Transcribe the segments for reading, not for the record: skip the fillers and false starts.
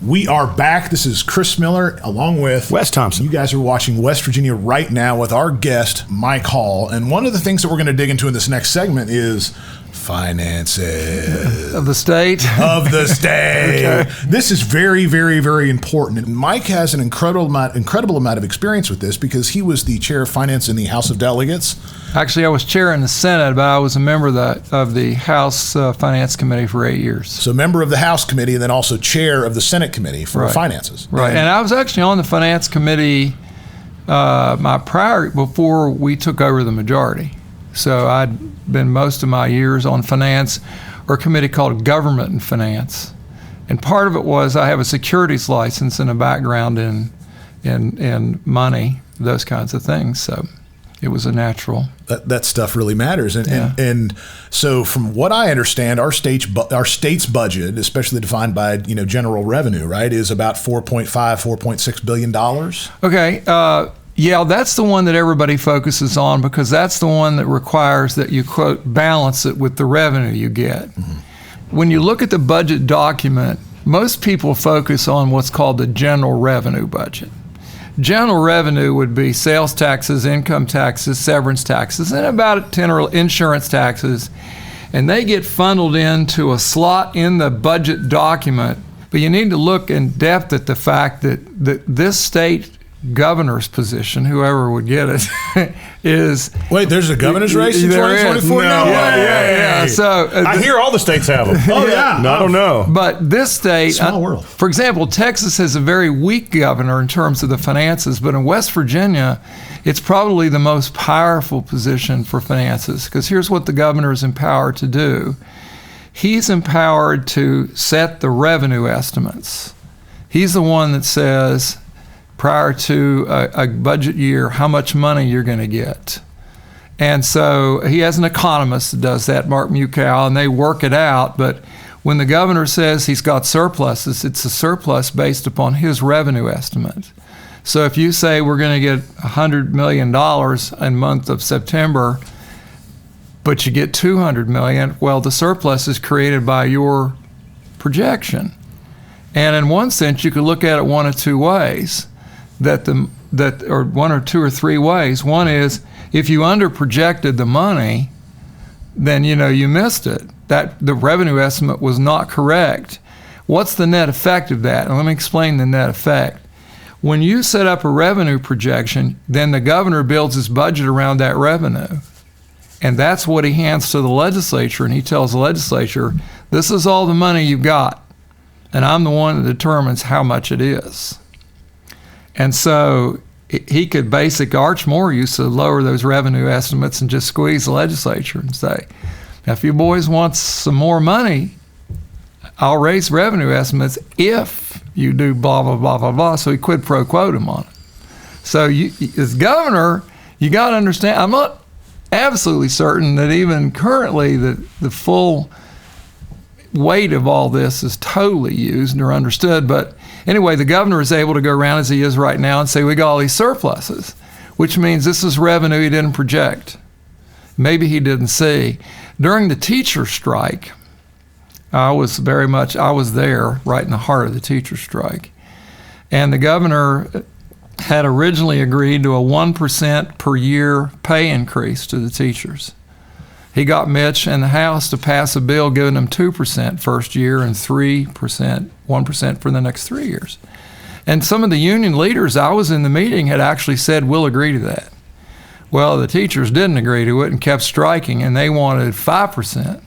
We are back. This is Chris Miller along with Wes Thompson. You guys are watching West Virginia right now with our guest, Mike Hall. And one of the things that we're going to dig into in this next segment is finances. Of the state? Of the state. Okay. This is very, very, very important. And Mike has an incredible amount of experience with this because he was the chair of finance in the House of Delegates. Actually, I was chair in the Senate, but I was a member of the House Finance Committee for 8 years. So member of the House Committee and then also chair of the Senate Committee for Finances. Right. And I was actually on the Finance Committee before we took over the majority. So I'd been most of my years on finance, or a committee called Government and Finance. And part of it was I have a securities license and a background in money, those kinds of things. So it was a natural. That stuff really matters. And so from what I understand, our state's budget, especially defined by general revenue, right, is about $4.6 billion. Okay. Yeah, that's the one that everybody focuses on because that's the one that requires that you, quote, balance it with the revenue you get. Mm-hmm. When you look at the budget document, most people focus on what's called the general revenue budget. General revenue would be sales taxes, income taxes, severance taxes, and about 10 or insurance taxes. And they get funneled into a slot in the budget document. But you need to look in depth at the fact that this state governor's position, whoever would get it, is... Wait, there's a governor's race in 2024? No, yeah. So I hear all the states have them. Oh, yeah. No, I don't know. But this state... Small world. For example, Texas has a very weak governor in terms of the finances, but in West Virginia, it's probably the most powerful position for finances, because here's what the governor is empowered to do. He's empowered to set the revenue estimates. He's the one that says, prior to a budget year, how much money you're going to get. And so he has an economist that does that, Mark Mukow, and they work it out. But when the governor says he's got surpluses, it's a surplus based upon his revenue estimate. So if you say we're going to get $100 million in month of September, but you get $200 million, well, the surplus is created by your projection. And in one sense, you could look at it one of two ways. Or one or two or three ways. One is if you underprojected the money, then you missed it. That the revenue estimate was not correct. What's the net effect of that? And let me explain the net effect. When you set up a revenue projection, then the governor builds his budget around that revenue. And that's what he hands to the legislature, and he tells the legislature, this is all the money you've got, and I'm the one that determines how much it is. And so he could Arch Moore used to lower those revenue estimates and just squeeze the legislature and say, now, if you boys want some more money, I'll raise revenue estimates if you do blah, blah, blah, blah, blah. So he quid pro quo him on it. So as governor, you got to understand, I'm not absolutely certain that even currently the full weight of all this is totally used or understood, but anyway, the governor is able to go around as he is right now and say, we got all these surpluses, which means this is revenue he didn't project. Maybe he didn't see. During the teacher strike, I was there right in the heart of the teacher strike. And the governor had originally agreed to a 1% per year pay increase to the teachers. He got Mitch and the House to pass a bill giving them 2% first year and 1% for the next 3 years. And some of the union leaders, I was in the meeting, had actually said, we'll agree to that. Well, the teachers didn't agree to it and kept striking, and they wanted 5%.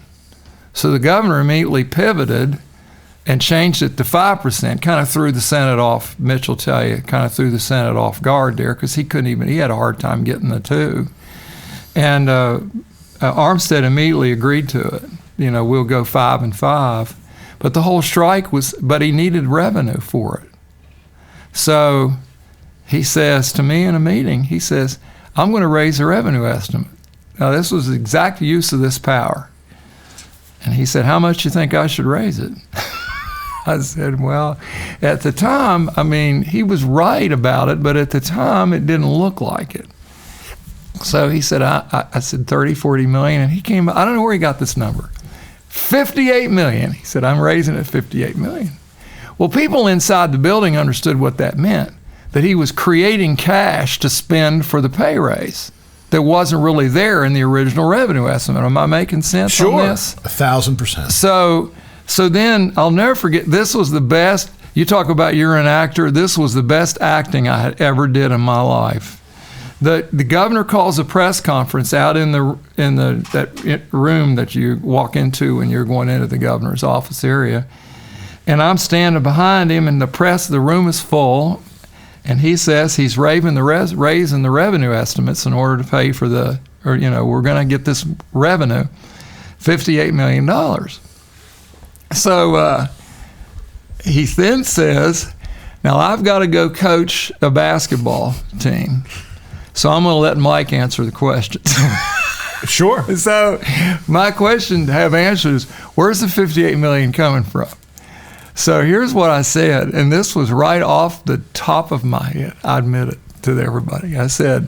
So the governor immediately pivoted and changed it to 5%, kind of threw the Senate off, Mitch will tell you, kind of threw the Senate off guard there because he had a hard time getting the 2. And Armstead immediately agreed to it. We'll go 5 and 5. But the whole strike but he needed revenue for it. So he says to me in a meeting, he says, I'm going to raise the revenue estimate. Now, this was the exact use of this power. And he said, how much do you think I should raise it? I said, well, at the time, he was right about it, but at the time, it didn't look like it. So he said, I said 30, 40 million, and he came, I don't know where he got this number. 58 million. He said, I'm raising it 58 million. Well, people inside the building understood what that meant, that he was creating cash to spend for the pay raise that wasn't really there in the original revenue estimate. Am I making sense on this? 1,000%. So then I'll never forget, this was the best, you talk about you're an actor, this was the best acting I had ever did in my life. The governor calls a press conference out in that room that you walk into when you're going into the governor's office area. And I'm standing behind him, and the room is full, and he says he's raising the revenue estimates in order to pay for we're going to get this revenue, $58 million. So he then says, now I've got to go coach a basketball team. So I'm going to let Mike answer the questions. Sure. So my question to have answered is, where's the $58 million coming from? So here's what I said, and this was right off the top of my head. I admit it to everybody. I said,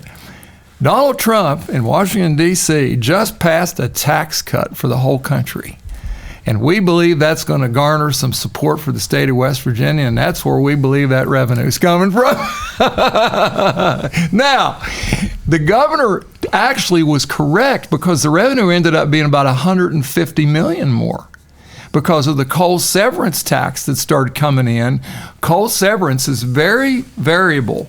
Donald Trump in Washington, D.C. just passed a tax cut for the whole country. And we believe that's going to garner some support for the state of West Virginia, and that's where we believe that revenue is coming from. Now, the governor actually was correct, because the revenue ended up being about $150 million more because of the coal severance tax that started coming in. Coal severance is very variable,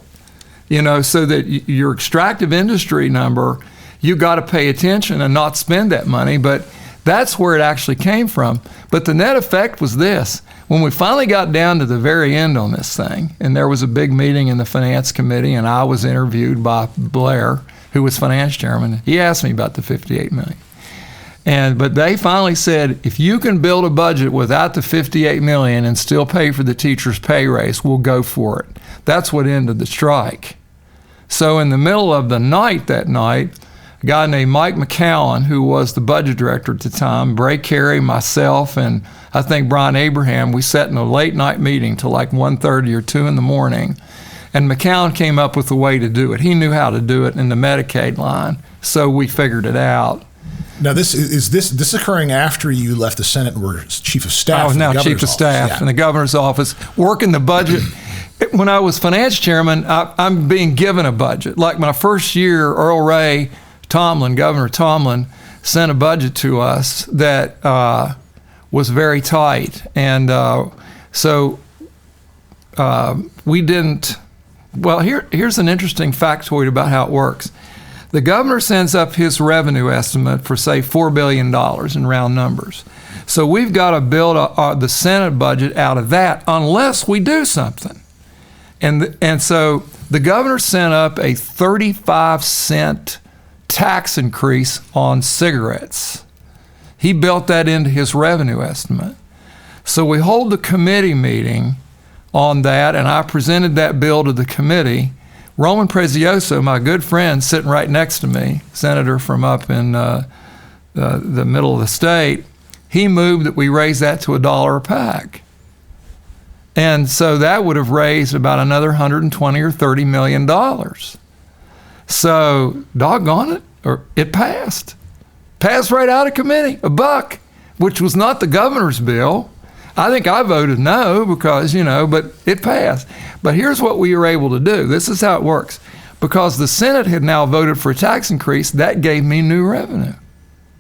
so that your extractive industry number, you got to pay attention and not spend that money, but that's where it actually came from. But the net effect was this. When we finally got down to the very end on this thing, and there was a big meeting in the finance committee, and I was interviewed by Blair, who was finance chairman, he asked me about the $58 million. But they finally said, if you can build a budget without the $58 million and still pay for the teacher's pay raise, we'll go for it. That's what ended the strike. So in the middle of the night that night, a guy named Mike McCowan, who was the budget director at the time, Bray Carey, myself, and I think Brian Abraham, we sat in a late night meeting till like 1:30 or 2 in the morning. And McCowan came up with a way to do it. He knew how to do it in the Medicaid line, so we figured it out. Now, this is occurring after you left the Senate and were chief of staff. I was now chief of staff in the governor's office, working the budget. When I was finance chairman, I'm being given a budget. Like my first year, Governor Tomlin, sent a budget to us that was very tight. And so we didn't, well, here's an interesting factoid about how it works. The governor sends up his revenue estimate for, say, $4 billion in round numbers. So we've got to build the Senate budget out of that unless we do something. And so the governor sent up a 35-cent tax increase on cigarettes. He built that into his revenue estimate. So we hold the committee meeting on that, and I presented that bill to the committee. Roman Prezioso, my good friend, sitting right next to me, senator from up in the middle of the state, he moved that we raise that to $1 a pack. And so that would have raised about another $120 or $30 million. So, doggone it, it passed. Passed right out of committee, $1, which was not the governor's bill. I think I voted no because, but it passed. But here's what we were able to do. This is how it works. Because the Senate had now voted for a tax increase, that gave me new revenue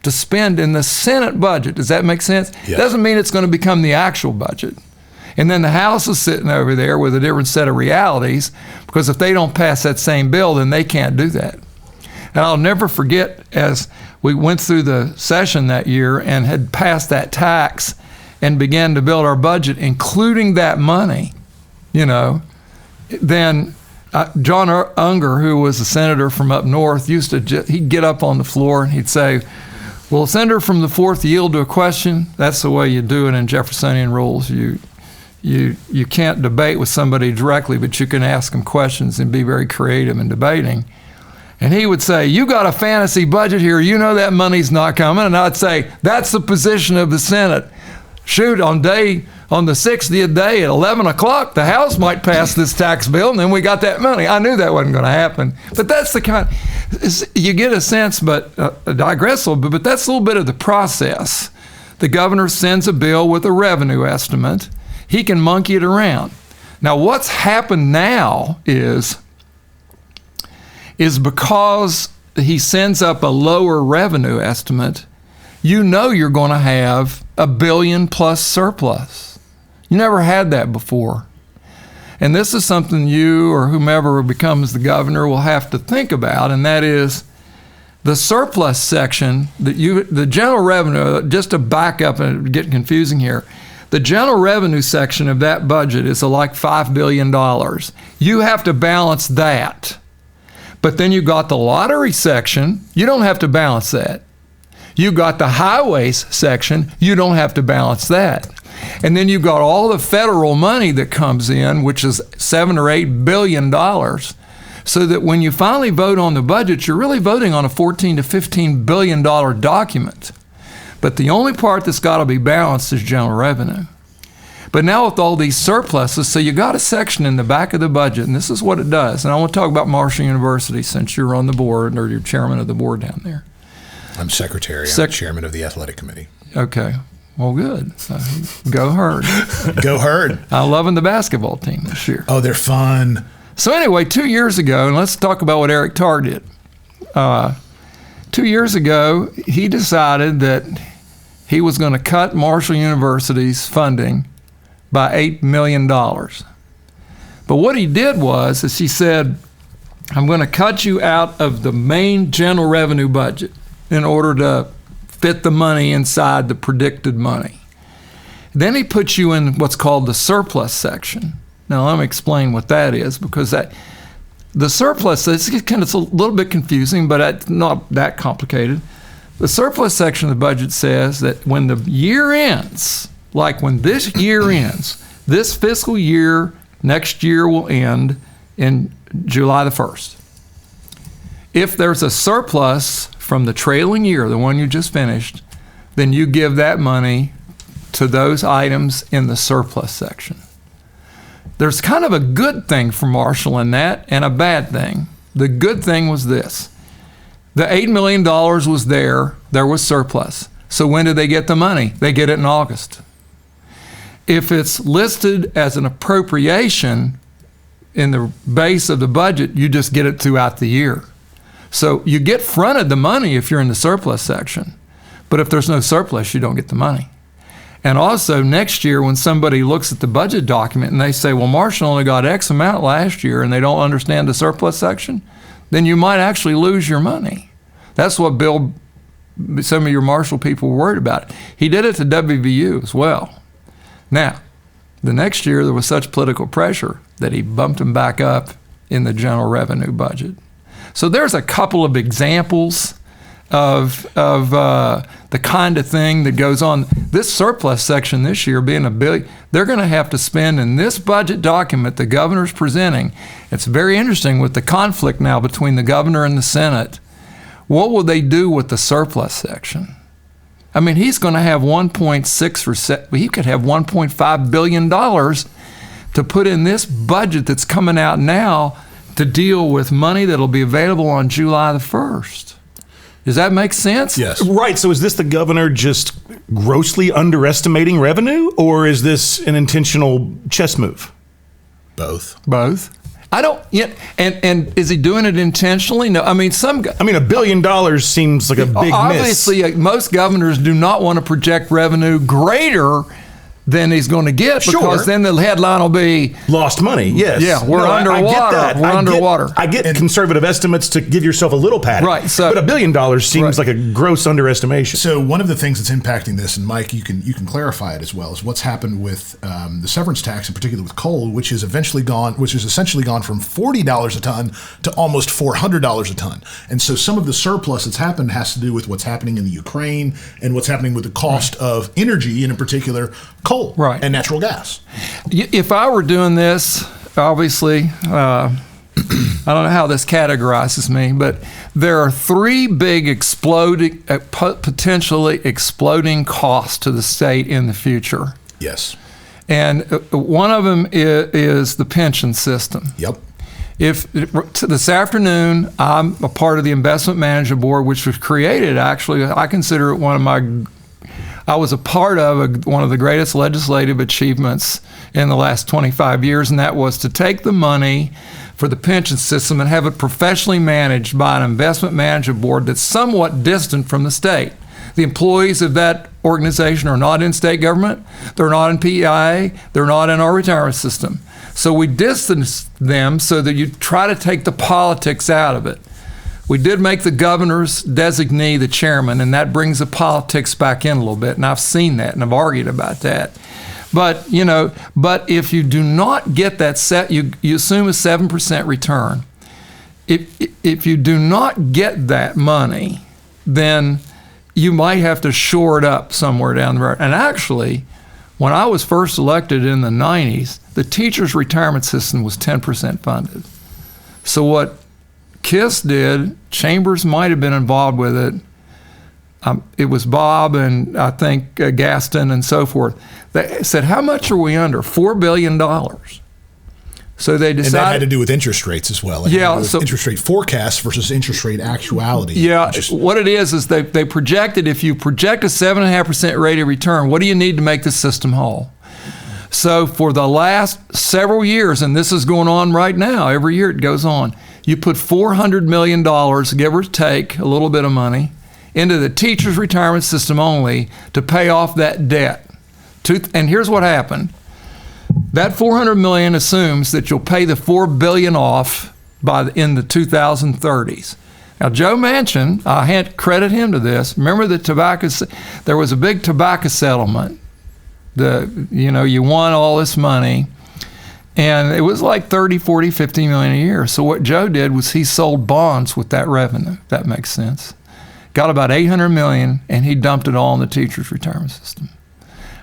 to spend in the Senate budget. Does that make sense? Yes. Doesn't mean it's going to become the actual budget. And then the House is sitting over there with a different set of realities, because if they don't pass that same bill, then they can't do that. And I'll never forget, as we went through the session that year and had passed that tax and began to build our budget, including that money, then John Unger, who was a senator from up north, he'd get up on the floor and he'd say, "Will a senator from the 4th yield to a question?" That's the way you do it in Jeffersonian rules. You can't debate with somebody directly, but you can ask them questions and be very creative in debating. And he would say, "You got a fantasy budget here. You know that money's not coming." And I'd say, "That's the position of the Senate. Shoot, on the 60th day at 11 o'clock, the House might pass this tax bill, and then we got that money." I knew that wasn't going to happen. But that's the kind, you get a sense, but I digress a little bit, but that's a little bit of the process. The governor sends a bill with a revenue estimate. he can monkey it around. Now, what's happened now is because he sends up a lower revenue estimate, you know you're going to have $1 billion plus surplus. You never had that before. And this is something you or whomever becomes the governor will have to think about, and that is the surplus section, the general revenue, just to back up and get confusing here, the general revenue section of that budget is like $5 billion. You have to balance that. But then you got the lottery section, you don't have to balance that. You got the highways section, you don't have to balance that. And then you've got all the federal money that comes in, which is $7 or $8 billion. So that when you finally vote on the budget, you're really voting on a $14 to $15 billion document. But the only part that's got to be balanced is general revenue. But now with all these surpluses, so you got a section in the back of the budget, and this is what it does. And I want to talk about Marshall University since you're on the board, or you're chairman of the board down there. I'm secretary. I'm chairman of the athletic committee. Okay. Well, good. So, go Herd. Go Herd. I'm loving the basketball team this year. Oh, they're fun. So anyway, 2 years ago, and let's talk about what Eric Tarr did. 2 years ago, he decided that he was going to cut Marshall University's funding by $8 million. But what he did was he said, I'm going to cut you out of the main general revenue budget in order to fit the money inside the predicted money. Then he put you in what's called the surplus section. Now let me explain what that is, because the surplus, it's a little bit confusing, but it's not that complicated. The surplus section of the budget says that when the year ends, like when this year ends, this fiscal year, next year will end in July the 1st. If there's a surplus from the trailing year, the one you just finished, then you give that money to those items in the surplus section. There's kind of a good thing for Marshall in that and a bad thing. The good thing was this. The $8 million was there was surplus. So when do they get the money? They get it in August. If it's listed as an appropriation in the base of the budget, you just get it throughout the year. So you get fronted the money if you're in the surplus section, but if there's no surplus, you don't get the money. And also next year, when somebody looks at the budget document and they say, well, Marshall only got X amount last year and they don't understand the surplus section, then you might actually lose your money. That's what some of your Marshall people were worried about. He did it to WVU as well. Now, the next year there was such political pressure that he bumped them back up in the general revenue budget. So there's a couple of examples of the kind of thing that goes on. This surplus section this year being $1 billion, they're going to have to spend in this budget document the governor's presenting. It's very interesting with the conflict now between the governor and the Senate. What will they do with the surplus section? I mean, he's going to have he could have $1.5 billion to put in this budget that's coming out now to deal with money that'll be available on July the 1st. Does that make sense? Yes. Right. So is this the governor just grossly underestimating revenue, or is this an intentional chess move? Both. I don't yet. And is he doing it intentionally? No. I mean, $1 billion seems like a big obviously, miss. Most governors do not want to project revenue greater than he's going to get, because then the headline will be lost money. Yes. Yeah, we're underwater. I get that. We're underwater. I get conservative estimates to give yourself a little padding. Right. So, but $1 billion seems like a gross underestimation. So one of the things that's impacting this, and Mike, you can clarify it as well, is what's happened with the severance tax, in particular with coal, which has essentially gone from $40 a ton to almost $400 a ton. And so some of the surplus that's happened has to do with what's happening in the Ukraine and what's happening with the cost of energy, and in particular coal and natural gas. If I were doing this, obviously, I don't know how this categorizes me, but there are three big potentially exploding costs to the state in the future. Yes. And one of them is the pension system. Yep. This afternoon, I'm a part of the investment manager board, which was created, actually, I consider it one of my I was a part of one of the greatest legislative achievements in the last 25 years, and that was to take the money for the pension system and have it professionally managed by an investment management board that's somewhat distant from the state. The employees of that organization are not in state government, they're not in PEIA, they're not in our retirement system. So we distance them so that you try to take the politics out of it. We did make the governor's designee the chairman, and that brings the politics back in a little bit, and I've seen that, and I've argued about that. But, but if you do not get that set, you assume a 7% return. If you do not get that money, then you might have to shore it up somewhere down the road. And actually, when I was first elected in the 90s, the teachers' retirement system was 10% funded. So what KISS did, Chambers might have been involved with it. It was Bob and I think Gaston and so forth. They said, how much are we under? $4 billion. So they decided. And that had to do with interest rates as well. So interest rate forecasts versus interest rate actuality. Yeah, what it is they projected, if you project a 7.5% rate of return, what do you need to make the system whole? So for the last several years, and this is going on right now, every year it goes on, you put $400 million, give or take a little bit of money, into the teachers' retirement system only to pay off that debt. And here's what happened. That $400 million assumes that you'll pay the $4 billion off in the 2030s. Now, Joe Manchin, I had to credit him to this. Remember there was a big tobacco settlement. You won all this money, and it was like 30, 40, 50 million a year. So what Joe did was he sold bonds with that revenue, if that makes sense. Got about 800 million, and he dumped it all in the teachers' retirement system.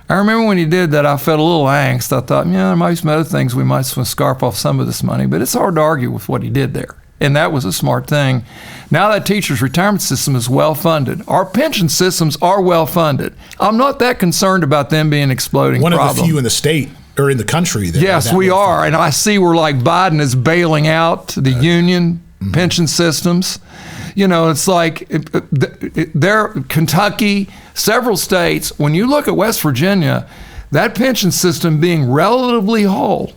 I remember when he did that, I felt a little angst. I thought, there might be some other things we might scarf off some of this money, but it's hard to argue with what he did there. And that was a smart thing. Now that teachers' retirement system is well funded. Our pension systems are well funded. I'm not that concerned about them being an exploding problem. One of the few in the state or in the country. Yes, we are. And I see where like Biden is bailing out the union pension systems. It's like Kentucky, several states. When you look at West Virginia, that pension system being relatively whole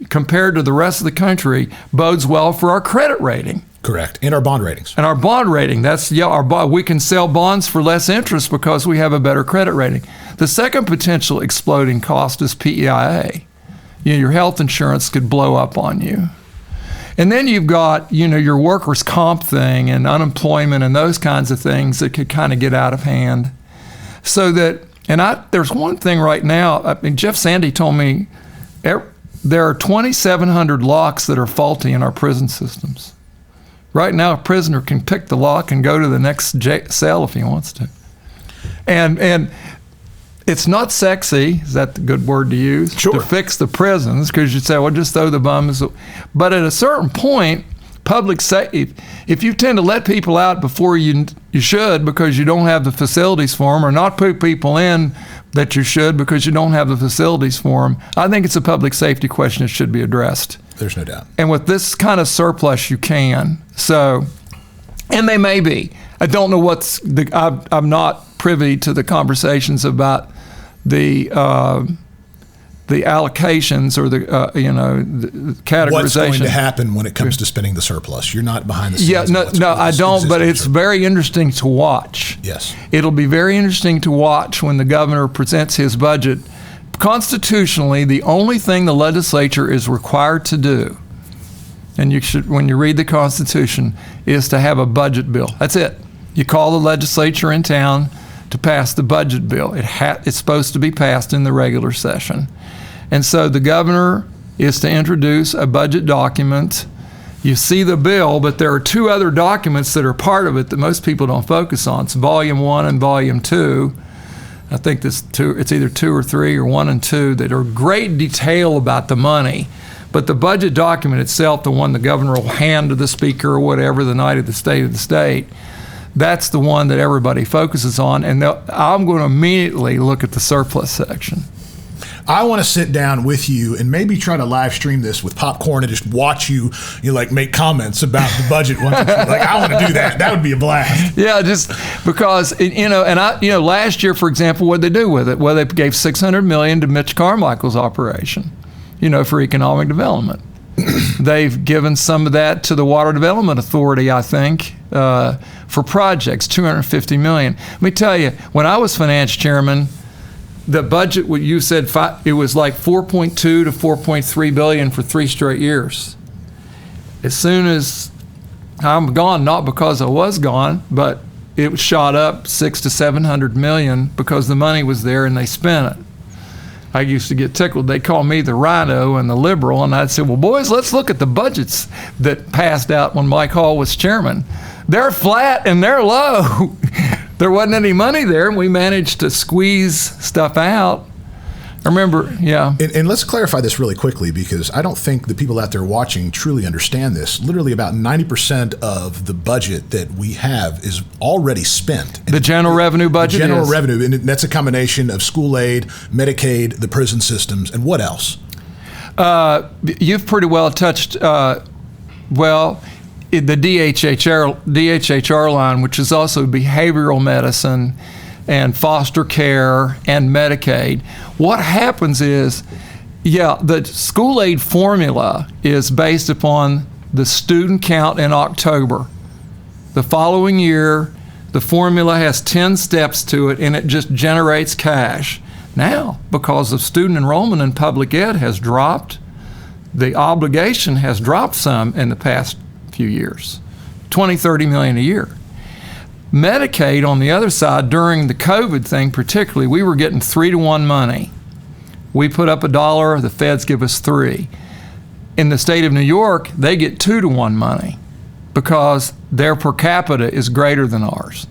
compared to the rest of the country bodes well for our credit rating. Correct. And our bond ratings. And our bond rating. We can sell bonds for less interest because we have a better credit rating. The second potential exploding cost is PEIA. Your health insurance could blow up on you. And then you've got, your workers' comp thing and unemployment and those kinds of things that could kind of get out of hand. So that, there's one thing right now, Jeff Sandy told me there are 2,700 locks that are faulty in our prison systems. Right now, a prisoner can pick the lock and go to the next cell if he wants to. And it's not sexy, is that the good word to use? Sure. To fix the prisons, because you'd say, well, just throw the bums. But at a certain point, public safety, if you tend to let people out before you should because you don't have the facilities for them, or not put people in that you should because you don't have the facilities for them, I think it's a public safety question that should be addressed. There's no doubt. And with this kind of surplus, you can. So, and they may be. I don't know I'm not privy to the conversations about the allocations or the categorization. What's going to happen when it comes to spending the surplus? You're not behind the scenes. Yeah, no, I don't. But it's very interesting to watch. Yes, it'll be very interesting to watch when the governor presents his budget. Constitutionally, the only thing the legislature is required to do, and you should, when you read the Constitution, is to have a budget bill. That's it. You call the legislature in town to pass the budget bill. It's supposed to be passed in the regular session. And so the governor is to introduce a budget document. You see the bill, but there are two other documents that are part of it that most people don't focus on. It's Volume 1 and Volume 2. I think it's either 2 or 3 or 1 and 2 that are great detail about the money. But the budget document itself, the one the governor will hand to the speaker or whatever the night of the State of the State, that's the one that everybody focuses on. And I'm going to immediately look at the surplus section. I want to sit down with you and maybe try to live stream this with popcorn and just watch you like make comments about the budget. Like, I want to do that. That would be a blast. Yeah, just because, last year, for example, what did they do with it? Well, they gave $600 million to Mitch Carmichael's operation, for economic development. They've given some of that to the Water Development Authority, I think, for projects, $250 million. Let me tell you, when I was finance chairman, the budget, what you said, it was like $4.2 to $4.3 billion for 3 straight years. As soon as I'm gone, not because I was gone, but it shot up $600 to $700 million because the money was there and they spent it. I used to get tickled. They call me the rhino and the liberal, and I'd say, well, boys, let's look at the budgets that passed out when Mike Hall was chairman. They're flat and they're low. There wasn't any money there, and we managed to squeeze stuff out. I remember, yeah. And let's clarify this really quickly, because I don't think the people out there watching truly understand this. Literally about 90% of the budget that we have is already spent. The general revenue budget The general is. revenue, and that's a combination of school aid, Medicaid, the prison systems, and what else? You've pretty well touched, the DHHR line, which is also behavioral medicine and foster care and Medicaid. What happens is, the school aid formula is based upon the student count in October. The following year, the formula has 10 steps to it, and it just generates cash. Now, because of student enrollment in public ed has dropped, the obligation has dropped some in the past few years, $20-30 million a year. Medicaid, on the other side, during the COVID thing particularly, we were getting 3-to-1 money. We put up $1, the feds give us 3. In the state of New York, they get 2-to-1 money because their per capita is greater than ours.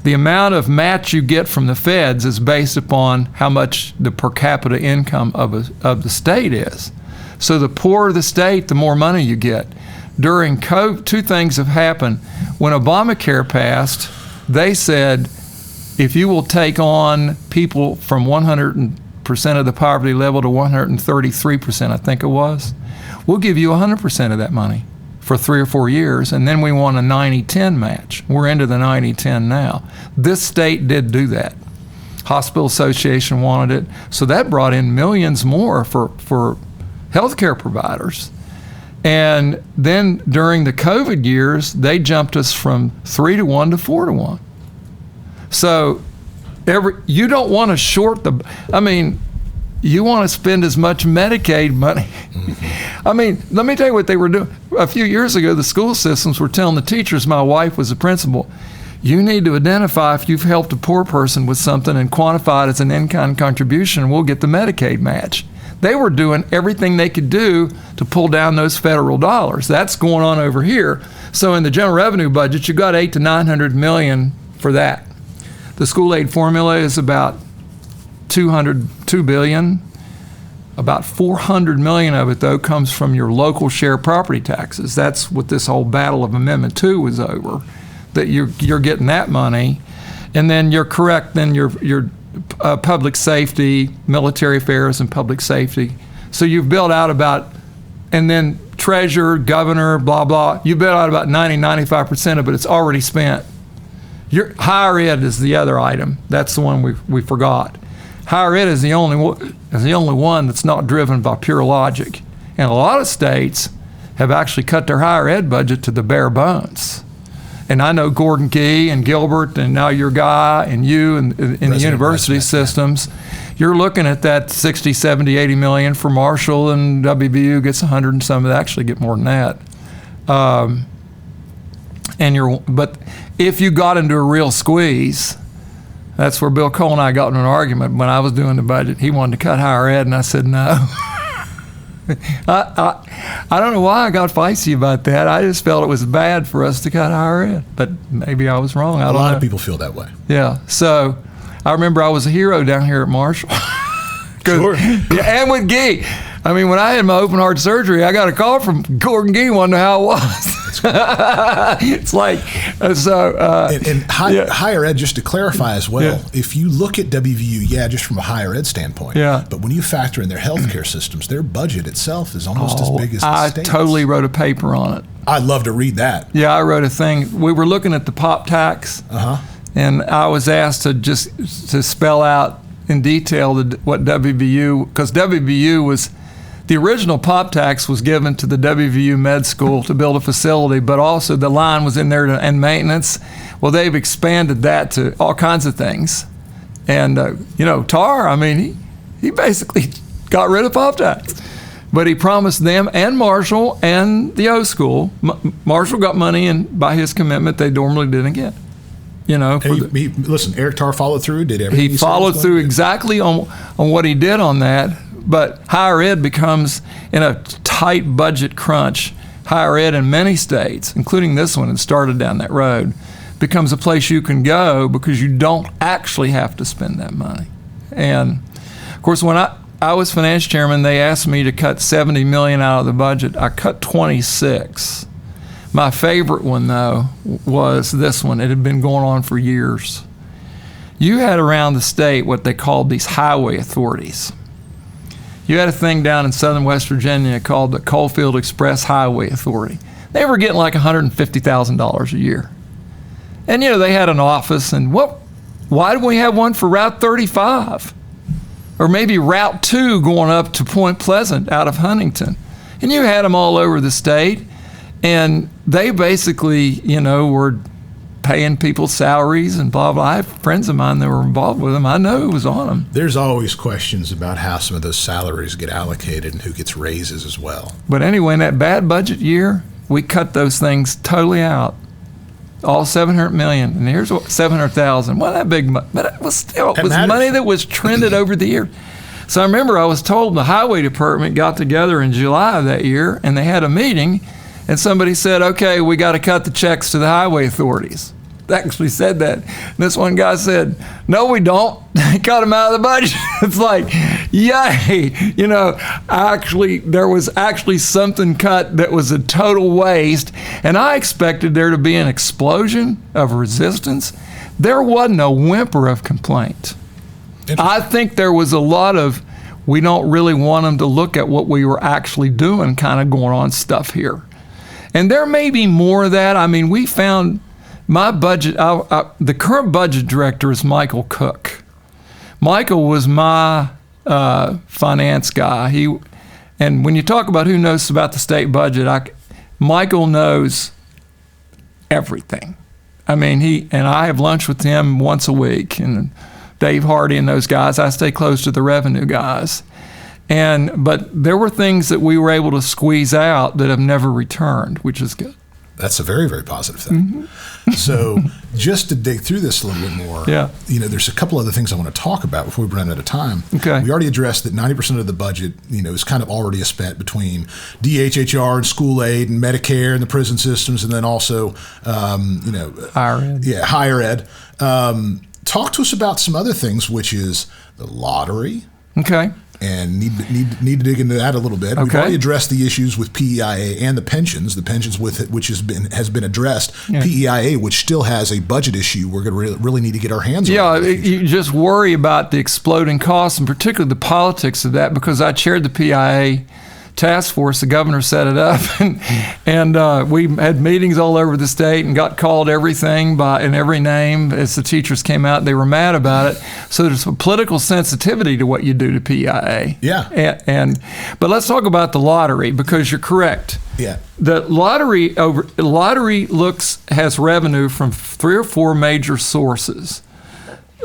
The amount of match you get from the feds is based upon how much the per capita income of the state is. So the poorer the state, the more money you get. During COVID, 2 things have happened. When Obamacare passed, they said, if you will take on people from 100% of the poverty level to 133%, I think it was, we'll give you 100% of that money for 3 or 4 years, and then we want a 90-10 match. We're into the 90-10 now. This state did do that. Hospital Association wanted it, so that brought in millions more for healthcare providers. And then during the COVID years, they jumped us from 3-to-1 to 4-to-1. So you don't want to short you want to spend as much Medicaid money. Let me tell you what they were doing. A few years ago, the school systems were telling the teachers, my wife was a principal, you need to identify if you've helped a poor person with something and quantify it as an in-kind contribution, and we'll get the Medicaid match. They were doing everything they could do to pull down those federal dollars. That's going on over here. So in the general revenue budget, you got $800 to $900 million for that. The school aid formula is about $2 billion. About $400 million of it, though, comes from your local share property taxes. That's what this whole battle of Amendment 2 was over, that you're getting that money. And then you're correct, then your public safety, military affairs, and public safety. So you've built out and then treasurer, governor, blah, blah. You built out about 95% of it. It's already spent. Your higher ed is the other item. That's the one we forgot. Higher ed is the only one that's not driven by pure logic. And a lot of states have actually cut their higher ed budget to the bare bones. And I know Gordon Gee and Gilbert and now your guy and you and in the university systems, you're looking at that 60, 70, 80 million for Marshall, and WVU gets 100 and some of that actually get more than that. But if you got into a real squeeze, that's where Bill Cole and I got in an argument when I was doing the budget. He wanted to cut higher ed, and I said no. I don't know why I got feisty about that. I just felt it was bad for us to cut higher ed, but maybe I was wrong. A lot of people feel that way. Yeah. So I remember I was a hero down here at Marshall. Sure. Yeah, and with Gee. When I had my open heart surgery, I got a call from Gordon Gee wanting to know how it was. It's like, so. Higher ed, just to clarify as well, if you look at WVU, just from a higher ed standpoint, but when you factor in their healthcare systems, their budget itself is almost as big as the state's. I totally wrote a paper on it. I'd love to read that. Yeah, I wrote a thing. We were looking at the pop tax, and I was asked to spell out in detail what WVU, because WVU was, the original pop tax was given to the WVU Med School to build a facility, but also the line was in there and maintenance. Well, they've expanded that to all kinds of things. And, Tar, I mean, he basically got rid of pop tax. But he promised them and Marshall and the O School. Marshall got money, and by his commitment, they normally didn't get. Listen, Eric Tarr followed through, did everything. He followed through exactly on what he did on that. But higher ed becomes, in a tight budget crunch, higher ed in many states, including this one that started down that road, becomes a place you can go because you don't actually have to spend that money. And, of course, when I was finance chairman, they asked me to cut $70 million out of the budget. I cut 26. My favorite one, though, was this one. It had been going on for years. You had around the state what they called these highway authorities. You had a thing down in southern West Virginia called the Coalfield Express Highway Authority. They were getting like $150,000 a year. And, they had an office, and why didn't we have one for Route 35? Or maybe Route 2 going up to Point Pleasant out of Huntington. And you had them all over the state. And they basically, were paying people salaries and blah, blah. I have friends of mine that were involved with them. I know who was on them. There's always questions about how some of those salaries get allocated and who gets raises as well. But anyway, in that bad budget year, we cut those things totally out. All $700 million. And here's what, $700,000. Well, that big money. But it was still, it was money that was trended over the year. So I remember I was told the highway department got together in July of that year, and they had a meeting. And somebody said, okay, we got to cut the checks to the highway authorities. They actually said that. And this one guy said, no, we don't. They cut them out of the budget. It's like, yay. There was actually something cut that was a total waste. And I expected there to be an explosion of resistance. There wasn't a whimper of complaint. I think there was a lot of, we don't really want them to look at what we were actually doing kind of going on stuff here. And there may be more of that. I mean, we found my budget, the current budget director is Michael Cook. Michael was my finance guy. And when you talk about who knows about the state budget, Michael knows everything. I mean, I have lunch with him once a week, and Dave Hardy and those guys. I stay close to the revenue guys. But there were things that we were able to squeeze out that have never returned, which is good. That's a very, very positive thing. Mm-hmm. So just to dig through this a little bit more, there's a couple other things I want to talk about before we run out of time. Okay. We already addressed that 90% of the budget, is kind of already spent between DHHR and school aid and Medicare and the prison systems, and then also, higher ed. Yeah, higher ed. Talk to us about some other things, which is the lottery. Okay. And need to dig into that a little bit. Okay. We've already addressed the issues with PEIA and the pensions with it, which has been addressed. Yeah. PEIA, which still has a budget issue, we're going to really need to get our hands on. Yeah, you just worry about the exploding costs, and particularly the politics of that, because I chaired the PEIA task force. The governor set it up, and we had meetings all over the state and got called everything in every name. As the teachers came out, they were mad about it. So there's a political sensitivity to what you do to PEIA. Yeah. But let's talk about the lottery, because you're correct. Yeah. The lottery has revenue from 3 or 4 major sources.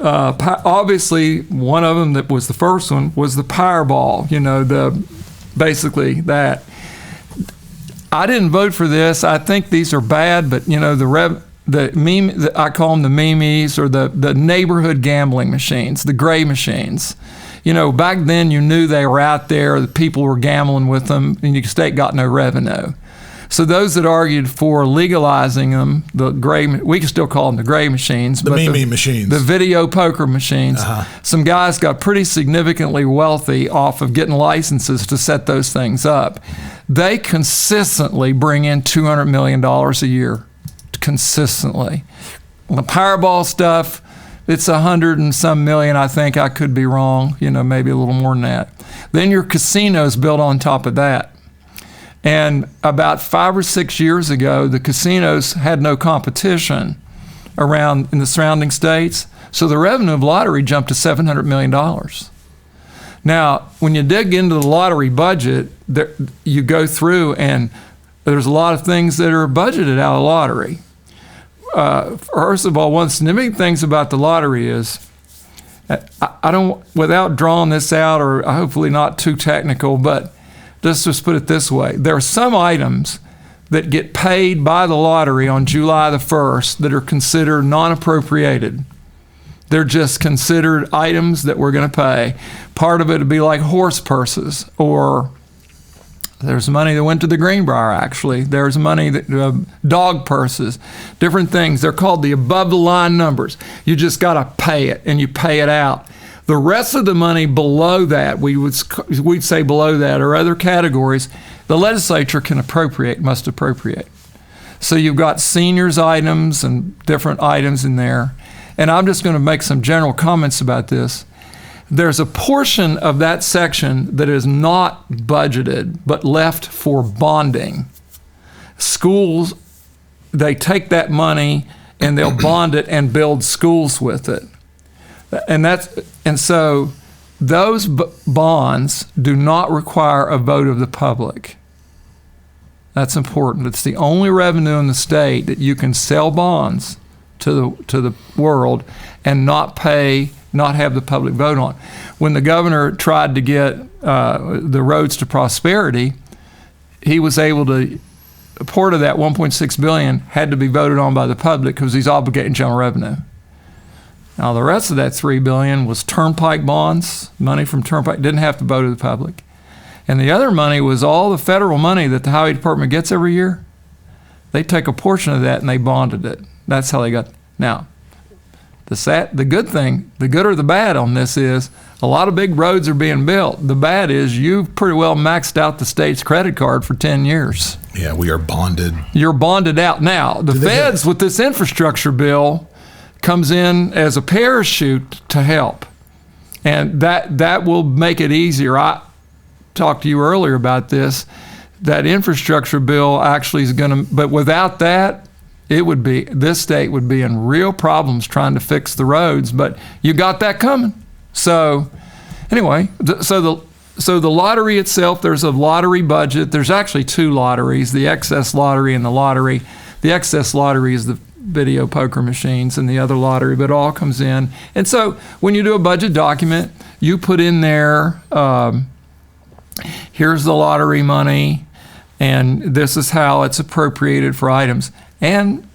Obviously, one of them that was the first one was the Powerball. Basically that. I didn't vote for this. I think these are bad, but I call them the memes, or the neighborhood gambling machines, the gray machines. Back then you knew they were out there, the people were gambling with them, and the state got no revenue. So those that argued for legalizing them, we can still call them the gray machines. The meme machines. The video poker machines. Some guys got pretty significantly wealthy off of getting licenses to set those things up. They consistently bring in $200 million a year, consistently. The Powerball stuff, it's 100 and some million, I think. I could be wrong, maybe a little more than that. Then your casinos built on top of that. And about 5 or 6 years ago, the casinos had no competition around in the surrounding states. So the revenue of lottery jumped to $700 million. Now, when you dig into the lottery budget, you go through and there's a lot of things that are budgeted out of lottery. First of all, one of the significant things about the lottery is, I don't, without drawing this out or hopefully not too technical, but let's just put it this way. There are some items that get paid by the lottery on July the 1st that are considered non-appropriated. They're just considered items that we're going to pay. Part of it would be like horse purses, or there's money that went to the Greenbrier, actually. There's money that dog purses, different things. They're called the above-the-line numbers. You just got to pay it, and you pay it out. The rest of the money below that, we'd say below that, or other categories, the legislature must appropriate. So you've got seniors items and different items in there. And I'm just going to make some general comments about this. There's a portion of that section that is not budgeted, but left for bonding. Schools, they take that money and they'll bond it and build schools with it. And so those bonds do not require a vote of the public. That's important. It's the only revenue in the state that you can sell bonds to the world and not have the public vote on. When the governor tried to get the roads to prosperity, he was able to, a part of that $1.6 billion had to be voted on by the public because he's obligating general revenue. Now the rest of that $3 billion was turnpike bonds, money from turnpike, didn't have to vote to the public. And the other money was all the federal money that the highway department gets every year. They take a portion of that and they bonded it. That's how they got. Now, the good thing, the good or the bad on this is a lot of big roads are being built. The bad is you've pretty well maxed out the state's credit card for 10 years. Yeah, we are bonded. You're bonded out. Now, the feds with this infrastructure bill comes in as a parachute to help. And that will make it easier. I talked to you earlier about this. That infrastructure bill actually is going to, but without that, this state would be in real problems trying to fix the roads, but you got that coming. So anyway, so the lottery itself, there's a lottery budget. There's actually two lotteries, the excess lottery and the lottery. The excess lottery is the video poker machines, and the other lottery, but it all comes in. And so when you do a budget document, you put in there, here's the lottery money, and this is how it's appropriated for items. And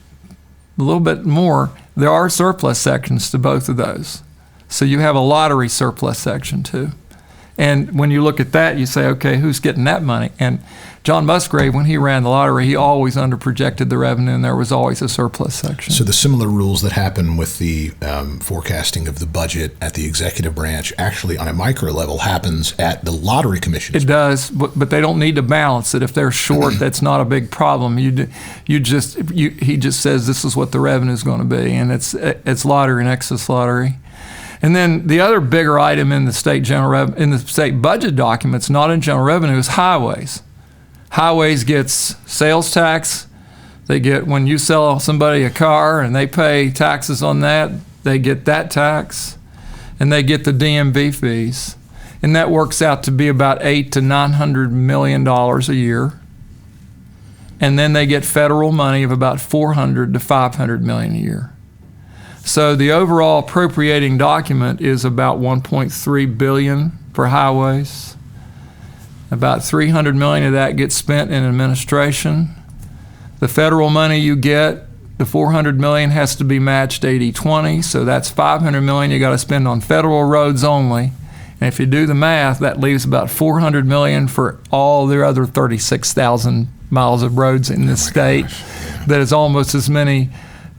a little bit more, there are surplus sections to both of those. So you have a lottery surplus section too. And when you look at that, you say, okay, who's getting that money? And John Musgrave, when he ran the lottery, he always underprojected the revenue, and there was always a surplus section. So the similar rules that happen with the forecasting of the budget at the executive branch actually on a micro level happens at the lottery commission. It does, but they don't need to balance it. If they're short, that's not a big problem. He just says this is what the revenue is going to be, and it's lottery and excess lottery. And then the other bigger item in the state in the state budget documents, not in general revenue, is highways. Highways gets sales tax. They get, when you sell somebody a car and they pay taxes on that, they get that tax, and they get the DMV fees. And that works out to be about $800 to $900 million a year. And then they get federal money of about $400 to $500 million a year. So the overall appropriating document is about $1.3 billion for highways. About $300 million of that gets spent in administration. The federal money you get, the $400 million has to be matched 80-20, so that's $500 million you got to spend on federal roads only. And if you do the math, that leaves about $400 million for all the other 36,000 miles of roads in this state. Gosh. That is almost as many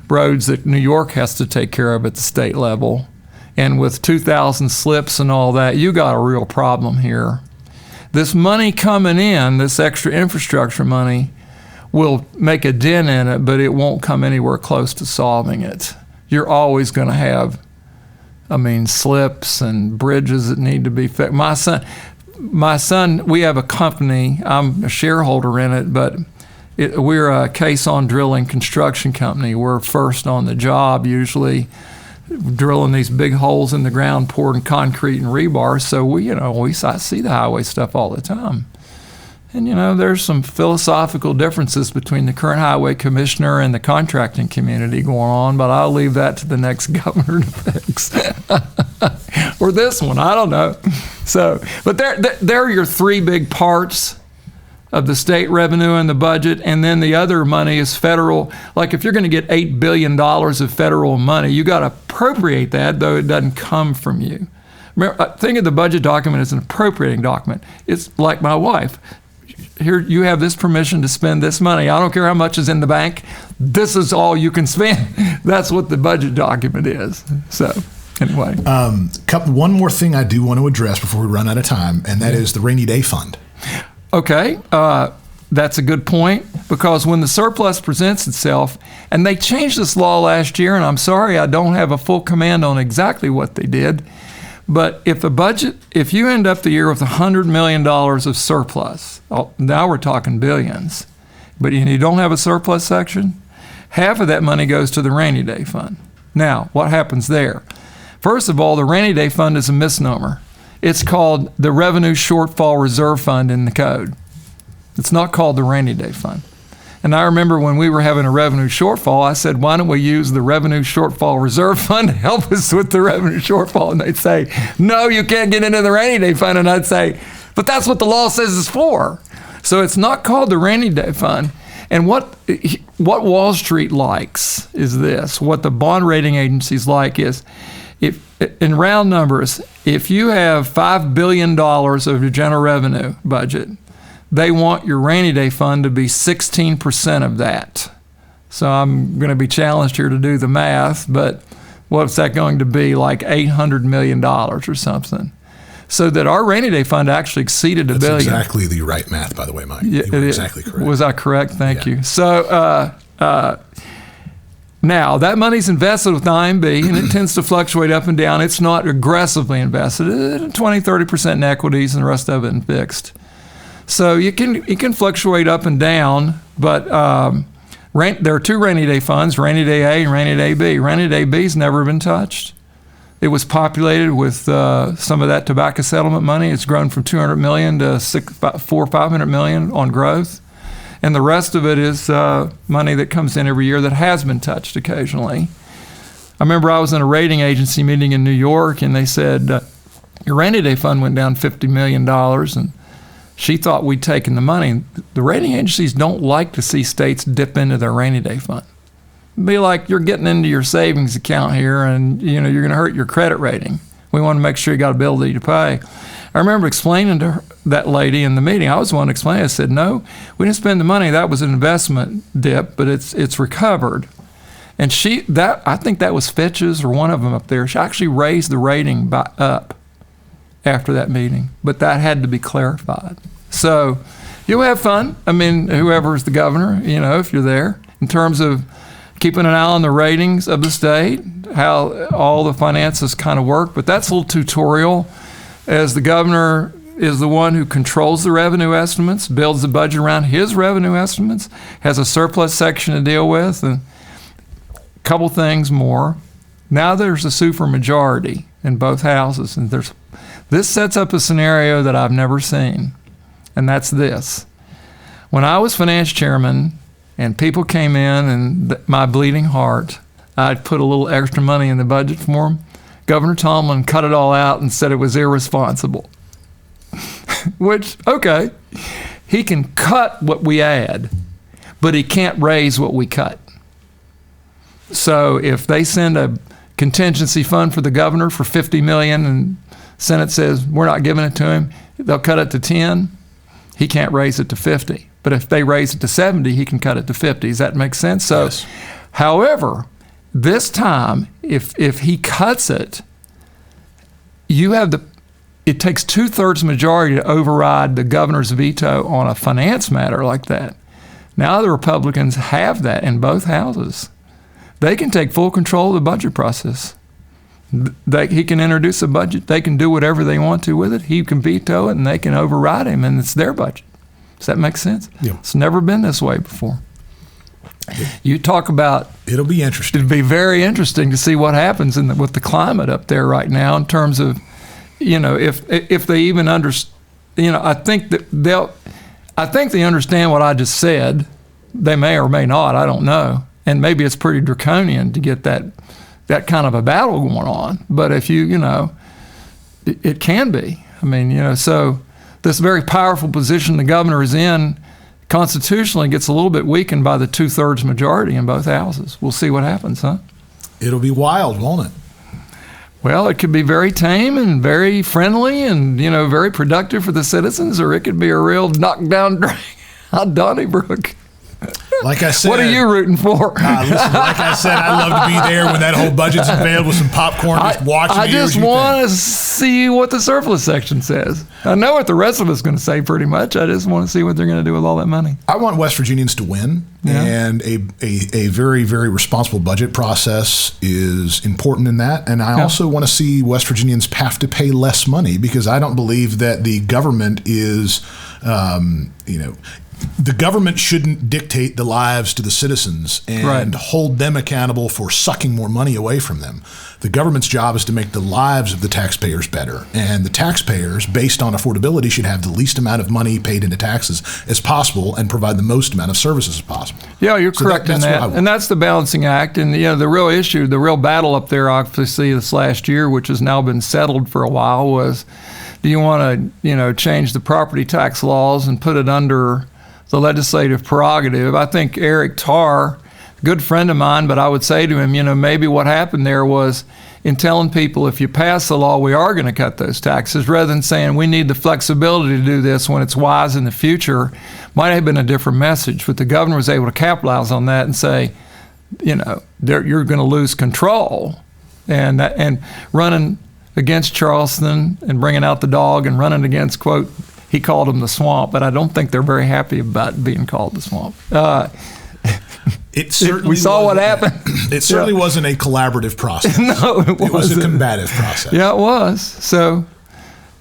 roads that New York has to take care of at the state level. And with 2,000 slips and all that, you got a real problem here. This money coming in, this extra infrastructure money, will make a dent in it, but it won't come anywhere close to solving it. You're always going to have, slips and bridges that need to be fixed. My son, we have a company, I'm a shareholder in it, but we're a caisson drilling construction company. We're first on the job, usually drilling these big holes in the ground, pouring concrete and rebar. So I see the highway stuff all the time. And there's some philosophical differences between the current highway commissioner and the contracting community going on, but I'll leave that to the next governor to fix. Or this one, I don't know. So, but there are your three big parts of the state revenue and the budget, and then the other money is federal. Like if you're going to get $8 billion of federal money, you got to appropriate that, though it doesn't come from you. Remember, think of the budget document as an appropriating document. It's like my wife. Here, you have this permission to spend this money. I don't care how much is in the bank. This is all you can spend. That's what the budget document is. So, anyway. One more thing I do want to address before we run out of time, and that is the rainy day fund. Okay, that's a good point, because when the surplus presents itself, and they changed this law last year, and I'm sorry I don't have a full command on exactly what they did, but if you end up the year with $100 million of surplus, now we're talking billions, but you don't have a surplus section, half of that money goes to the rainy day fund. Now, what happens there? First of all, the rainy day fund is a misnomer. It's called the Revenue Shortfall Reserve Fund in the code. It's not called the rainy day fund. And I remember when we were having a revenue shortfall, I said, why don't we use the Revenue Shortfall Reserve Fund to help us with the revenue shortfall? And they'd say, no, you can't get into the rainy day fund. And I'd say, but that's what the law says it's for. So it's not called the rainy day fund. And what Wall Street likes is this. What the bond rating agencies like is, if in round numbers, if you have $5 billion of your general revenue budget, they want your rainy day fund to be 16% of that. So I'm going to be challenged here to do the math, but what's that going to be, like $800 million or something? So that our rainy day fund actually exceeded $1 billion. That's exactly the right math, by the way, Mike. You were exactly correct. Was I correct? Thank you. So now, that money's invested with IMB, and it tends to fluctuate up and down. It's not aggressively invested, 20, 30% in equities and the rest of it in fixed. So it can fluctuate up and down, but there are two rainy day funds, Rainy Day A and Rainy Day B. Rainy Day B's never been touched. It was populated with some of that tobacco settlement money. It's grown from $200 million to $400 or $500 million on growth. And the rest of it is money that comes in every year that has been touched occasionally. I remember I was in a rating agency meeting in New York, and they said, your rainy day fund went down $50 million, and she thought we'd taken the money. The rating agencies don't like to see states dip into their rainy day fund. It'd be like you're getting into your savings account here, and you're going to hurt your credit rating. We want to make sure you got ability to pay. I remember explaining to her, that lady in the meeting, I was the one to explain. I said, no, we didn't spend the money. That was an investment dip, but it's recovered. And I think that was Fitch's or one of them up there. She actually raised the rating up after that meeting, but that had to be clarified. So you'll have fun. Whoever's the governor, if you're there, in terms of keeping an eye on the ratings of the state, how all the finances kind of work. But that's a little tutorial, as the governor is the one who controls the revenue estimates, builds the budget around his revenue estimates, has a surplus section to deal with, and a couple things more. Now there's a supermajority in both houses, and this sets up a scenario that I've never seen, and that's this. When I was finance chairman and people came in and my bleeding heart, I'd put a little extra money in the budget for them. Governor Thompson cut it all out and said it was irresponsible. Which, okay, he can cut what we add, but he can't raise what we cut. So if they send a contingency fund for the governor for $50 million and Senate says we're not giving it to him, they'll cut it to 10, he can't raise it to 50. But if they raise it to 70, he can cut it to 50. Does that make sense? So, yes. However, this time, if he cuts it, it takes 2/3 majority to override the governor's veto on a finance matter like that. Now the Republicans have that in both houses. They can take full control of the budget process. He can introduce a budget. They can do whatever they want to with it. He can veto it, and they can override him, and it's their budget. Does that make sense? Yeah. It's never been this way before. You talk about... It'll be interesting. It'll be very interesting to see what happens with the climate up there right now in terms of, if they even understand. I think they understand what I just said. They may or may not. I don't know. And maybe it's pretty draconian to get that kind of a battle going on. But if it can be. I mean, so this very powerful position the governor is in constitutionally gets a little bit weakened by the 2/3 majority in both houses. We'll see what happens, huh? It'll be wild, won't it? Well, it could be very tame and very friendly and, very productive for the citizens, or it could be a real knockdown drag out Donnybrook. Like I said, what are you rooting for? Listen, like I said, I'd love to be there when that whole budget's unveiled with some popcorn, just watching. I just want to see what the surplus section says. I know what the rest of us going to say pretty much. I just want to see what they're going to do with all that money. I want West Virginians to win, and a very, very responsible budget process is important in that. And I also want to see West Virginians have to pay less money, because I don't believe that the government is, the government shouldn't dictate the lives to the citizens and hold them accountable for sucking more money away from them. The government's job is to make the lives of the taxpayers better. And the taxpayers, based on affordability, should have the least amount of money paid into taxes as possible and provide the most amount of services as possible. Yeah, you're correct in that. And that's the balancing act. And the real issue, the real battle up there, obviously, this last year, which has now been settled for a while, was do you want to, change the property tax laws and put it under the legislative prerogative? I think Eric Tarr, good friend of mine, but I would say to him, maybe what happened there was in telling people, if you pass the law, we are going to cut those taxes, rather than saying we need the flexibility to do this when it's wise in the future, might have been a different message. But the governor was able to capitalize on that and say, you're going to lose control. And running against Charleston and bringing out the dog and running against, quote, he called them the swamp, but I don't think they're very happy about being called the swamp. It certainly we saw what happened. It certainly wasn't a collaborative process. No, it wasn't. It was a combative process. Yeah, it was. So,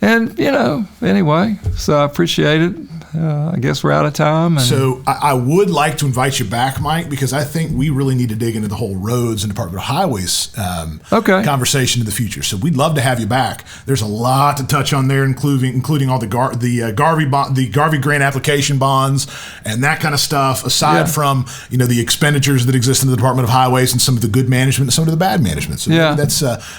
and anyway, so I appreciate it. I guess we're out of time. So I would like to invite you back, Mike, because I think we really need to dig into the whole roads and Department of Highways conversation in the future. So we'd love to have you back. There's a lot to touch on there, including all the Garvey grant application bonds and that kind of stuff. Aside from the expenditures that exist in the Department of Highways and some of the good management and some of the bad management. So that's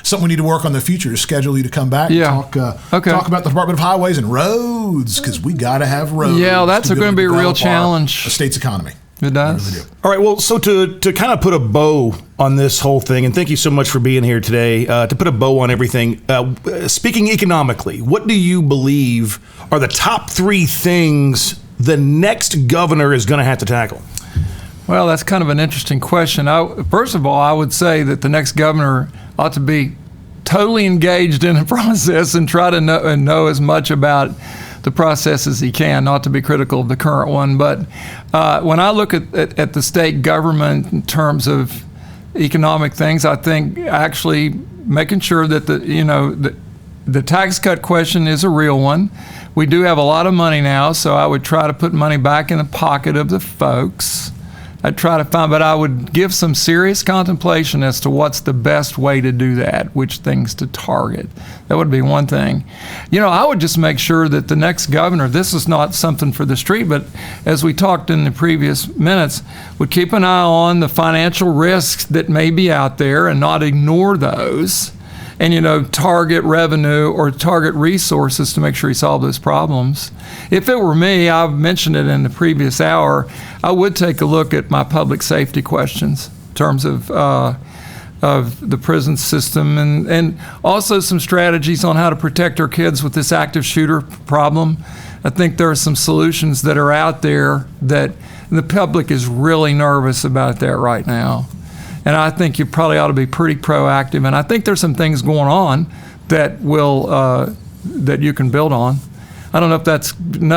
something we need to work on in the future. Is schedule you to come back and talk about the Department of Highways and roads, because we got to have roads. Yeah, that's going to be a real challenge. A state's economy. It does. Really do. All right, well, so to kind of put a bow on this whole thing, and thank you so much for being here today, to put a bow on everything, speaking economically, what do you believe are the top 3 things the next governor is going to have to tackle? Well, that's kind of an interesting question. First of all, I would say that the next governor ought to be totally engaged in the process and try to know as much about the process as he can, not to be critical of the current one. But when I look at the state government in terms of economic things, I think actually making sure that the tax cut question is a real one. We do have a lot of money now, so I would try to put money back in the pocket of the folks. I'd try to find, but I would give some serious contemplation as to what's the best way to do that, which things to target. That would be one thing. I would just make sure that the next governor, this is not something for the street, but as we talked in the previous minutes, would keep an eye on the financial risks that may be out there and not ignore those. And, target revenue or target resources to make sure he solved those problems. If it were me, I've mentioned it in the previous hour, I would take a look at my public safety questions in terms of the prison system and also some strategies on how to protect our kids with this active shooter problem. I think there are some solutions that are out there that the public is really nervous about that right now. And I think you probably ought to be pretty proactive. And I think there's some things going on that will that you can build on. I don't know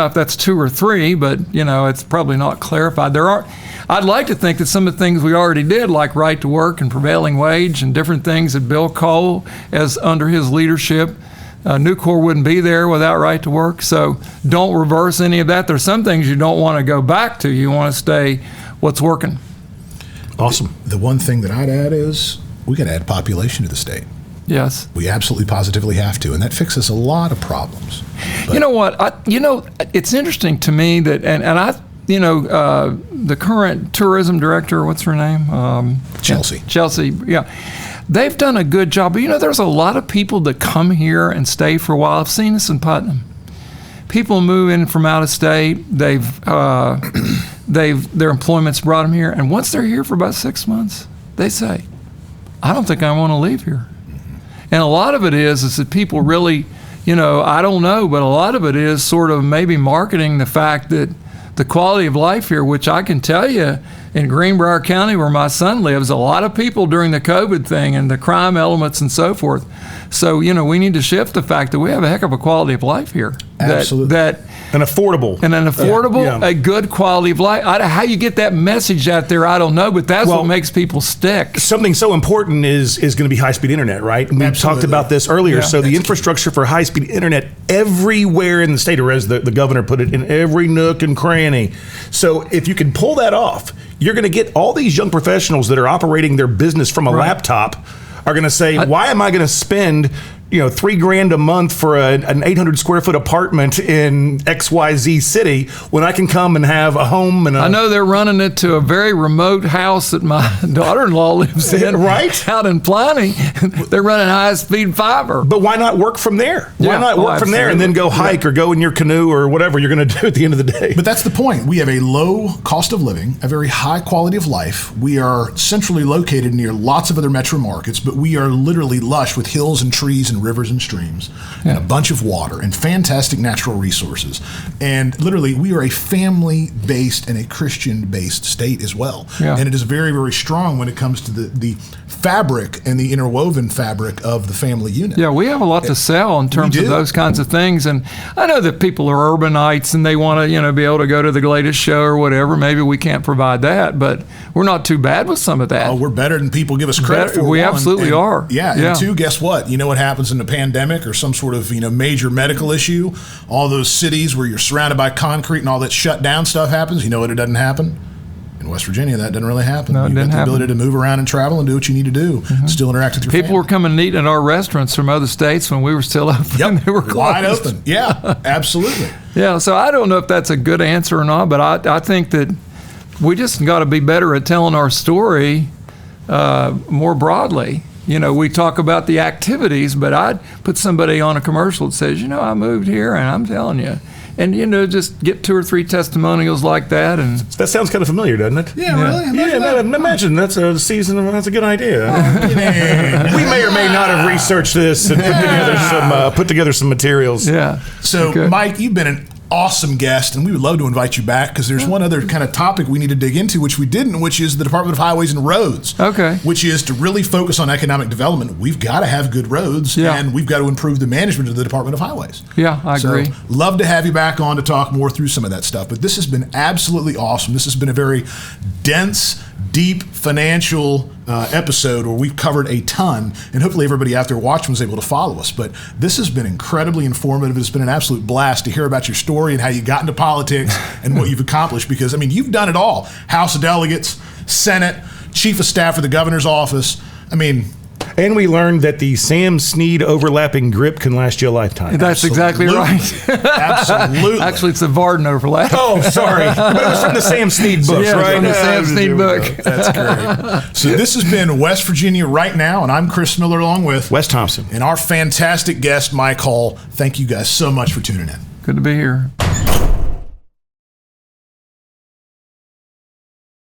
if that's 2 or 3, but it's probably not clarified. I'd like to think that some of the things we already did, like right to work and prevailing wage and different things that Bill Cole, as under his leadership, Nucor wouldn't be there without right to work. So don't reverse any of that. There's some things you don't want to go back to. You want to stay what's working. Awesome. The one thing that I'd add is we got to add population to the state. Yes. We absolutely positively have to, and that fixes a lot of problems. But you know what? It's interesting to me that, and I, the current tourism director, what's her name? Chelsea. Chelsea, yeah. They've done a good job. But, there's a lot of people that come here and stay for a while. I've seen this in Putnam. People move in from out of state. Their employment's brought them here, and once they're here for about 6 months, they say, "I don't think I want to leave here." And a lot of it is that people really, I don't know, but a lot of it is sort of maybe marketing the fact that the quality of life here, which I can tell you in Greenbrier County where my son lives, a lot of people during the COVID thing and the crime elements and so forth. So, we need to shift the fact that we have a heck of a quality of life here. Absolutely. And affordable. A good quality of life. How you get that message out there, I don't know, but that's what makes people stick. Something so important is going to be high-speed internet, right? We talked about this earlier. Yeah. So the infrastructure for high-speed internet everywhere in the state, or as the governor put it, in every nook and cranny. So if you can pull that off, you're going to get all these young professionals that are operating their business from a laptop are going to say, why am I going to spend $3,000 a month for an 800 square foot apartment in XYZ city when I can come and have a home? And I know they're running it to a very remote house that my daughter-in-law lives in, right out in Pliny. They're running high-speed fiber. But why not work from there? Why not work from there and then go hike or go in your canoe or whatever you're going to do at the end of the day? But that's the point. We have a low cost of living, a very high quality of life. We are centrally located near lots of other metro markets, but we are literally lush with hills and trees and rivers and streams and a bunch of water and fantastic natural resources. And literally, we are a family-based and a Christian-based state as well. Yeah. And it is very, very strong when it comes to the fabric and the interwoven fabric of the family unit. Yeah, we have a lot to sell in terms of those kinds of things. And I know that people are urbanites and they want to, be able to go to the latest show or whatever. Maybe we can't provide that, but we're not too bad with some of that. Oh, we're better than people give us credit for. We absolutely are. Yeah, and two, guess what? You know what happens in the pandemic or some sort of major medical issue? All those cities where you're surrounded by concrete and all that shut down stuff happens. You know what? It doesn't happen. In West Virginia, that doesn't really happen. No, it didn't happen. The ability to move around and travel and do what you need to do. Mm-hmm. Still interact with your people family. were coming and eating at our restaurants from other states when we were still open. Yep, they were closed. wide open. Yeah, absolutely. Yeah, so I don't know if that's a good answer or not, but I think that we just got to be better at telling our story more broadly. We talk about the activities, but I'd put somebody on a commercial that says, I moved here and I'm telling you. And, just get 2 or 3 testimonials like that. And that sounds kind of familiar, doesn't it? Yeah, really? Imagine that's a season. That's a good idea. We may or may not have researched this and put together some materials. Yeah. So, okay. Mike, you've been an awesome guest, and we would love to invite you back because there's one other kind of topic we need to dig into, which we didn't, which is the Department of Highways and Roads. Okay. Which is to really focus on economic development. We've got to have good roads, and we've got to improve the management of the Department of Highways. Yeah, I agree. Love to have you back on to talk more through some of that stuff. But this has been absolutely awesome. This has been a very dense, deep financial episode where we've covered a ton, and hopefully everybody out there watching was able to follow us. But this has been incredibly informative. It's been an absolute blast to hear about your story and how you got into politics and what you've accomplished, because you've done it all. House of Delegates, Senate, Chief of Staff for the Governor's Office. And we learned that the Sam Snead overlapping grip can last you a lifetime. That's exactly right. Absolutely. Actually, it's a Varden overlap. Oh, sorry. But it was from the Sam Snead books, right? From the Sam Snead book. That's great. So this has been West Virginia Right Now, and I'm Chris Miller along with Wes Thompson. And our fantastic guest, Mike Hall. Thank you guys so much for tuning in. Good to be here.